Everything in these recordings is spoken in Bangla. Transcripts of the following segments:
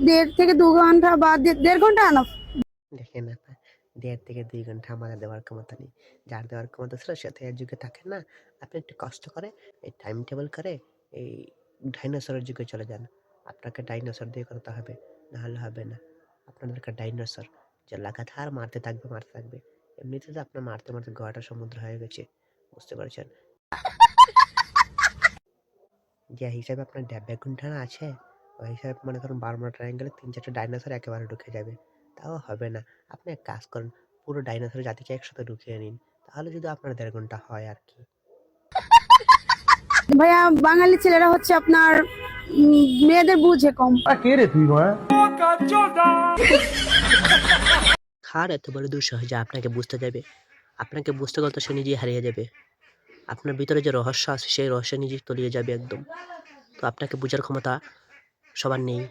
1.5 থেকে 2 ঘন্টা বা 1.5 ঘন্টা আনাফ। দেখেন আপনার 1.5 থেকে 2 ঘন্টা আমাদের দেওয়ার ক্ষমতা নেই। যার দেওয়ার ক্ষমতা ছিল সে তো এর যুগে থাকেন না। আপনি একটু কষ্ট করে এই টাইম টেবল করে এই ডাইনোসরের যুগে চলে যান। আপনাকে ডাইনোসর দিয়ে করতে হবে, না হলে হবে না। আপনার দরকার ডাইনোসর যে লাগাতার মারতে থাকবে, মারতে থাকবে। এমনিতে তো আপনার মারতে, মারতে গোয়াটা সমুদ্র হয়ে গেছে। বুঝতে পারছেন? যে হিসাবে আপনার বেগুনটা আছে, ওই হিসাবে মনে করুন বারমুডা ট্রায়াঙ্গলে ৩-৪টা ডাইনোসর একেবারে ঢুকে যাবে। তাও হবে না। আপনি এক কাজ করুন, পুরো ডাইনোসর জাতিকে একসাথে ঢুকিয়ে নিন। তাহলে যদি আপনার ১.৫ ঘন্টা হয় আরকি। ভাইয়া, বাঙালি ছেলেরা হচ্ছে আপনার মেয়েদের বুঝে কম। কে রে তুই ভাই? কার এত বড় দুঃসাহস যে আপনাকে বুঝতে যাবে? আপনাকে বুঝতে গেলে তো সে নিজেই হারিয়ে যাবে। আপনার ভিতরে যে রহস্য আছে সেই রহস্য নিজেই তলিয়ে যাবে একদম। তো আপনাকে বুঝার ক্ষমতা সবার নেই।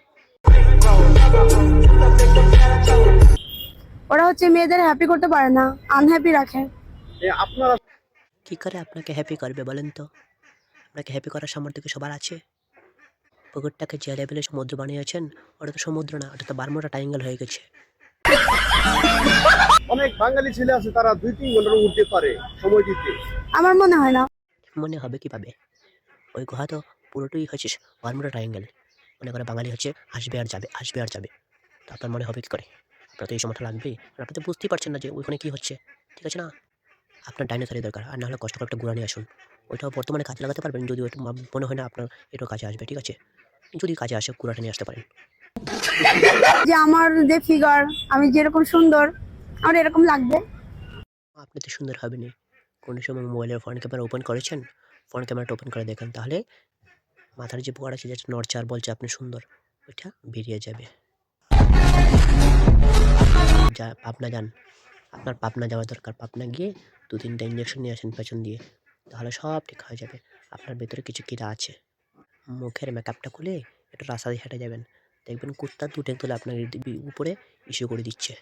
ওরা হচ্ছে মেয়েদের হ্যাপি করতে পারে না, আনহ্যাপি রাখে। কি করে আপনাকে হ্যাপি করবে বলেন তো? আপনাকে হ্যাপি করার সামর্থ্য কি সবার আছে? পুকুরটাকে যে লেভেলে সমুদ্র বানিয়েছেন, ওটা তো সমুদ্র না, ওটা তো বারমুডা ট্রায়াঙ্গল হয়ে গেছে। অনেক বাঙালি ছেলে আছে তারা ২-৩ ঘন্টার উঠতে পারে সময় দিতে। আমার মনে হয় না। মনে হবে কিভাবে? ওই গুহা তো পুরোটাই হচ্ছে বারমুডা ট্রায়াঙ্গেল। মনে করে বাঙালি হচ্ছে আসবে আর যাবে, আসবে আর যাবে। তো আপনার মনে হবে কি করে? আপনার তো এই সময়টা লাগবেই। আর আপনি তো বুঝতেই পারছেন না যে ওইখানে কি হচ্ছে। ঠিক আছে না? আপনার ডাইনোসরই দরকার। আর না হলে কষ্ট করে একটা ঘোড়া নিয়ে আসুন। ওইটাও বর্তমানে কাজে লাগাতে পারবেন যদি ওইটা মনে হয় না আপনার এটাও কাজে আসবে। ঠিক আছে? যদি কাজে আসে ঘোড়াটা নিয়ে আসতে পারেন। যে আমার যে ফিগার, আমি যেরকম সুন্দর, আমার এরকম লাগবে। আপনি তো সুন্দর হবেনই। কোনো সময় মোবাইলের ফ্রন্ট ক্যামেরা ওপেন করেছেন? ফ্রন্ট ক্যামেরাটা ওপেন করে দেখেন। তাহলে মাথার যে পোয়ার আছে যেটা নড়ছে আর বলছে আপনি সুন্দর, ওইটা বেরিয়ে যাবে। পাবনা যান। আপনার পাবনা যাওয়া দরকার। পাবনা গিয়ে ২-৩টা ইঞ্জেকশন নিয়ে আসেন পেছন দিয়ে। তাহলে সব ঠিক হয়ে যাবে। আপনার ভেতরে কিছু কীড়া আছে। মুখের মেকআপটা খুলে একটু রাস্তা দিয়ে হেঁটে যাবেন। দেখবেন কুত্তা ২ ঠ্যাং তুলে আপনার উপরে ইস্যু করে দিচ্ছে।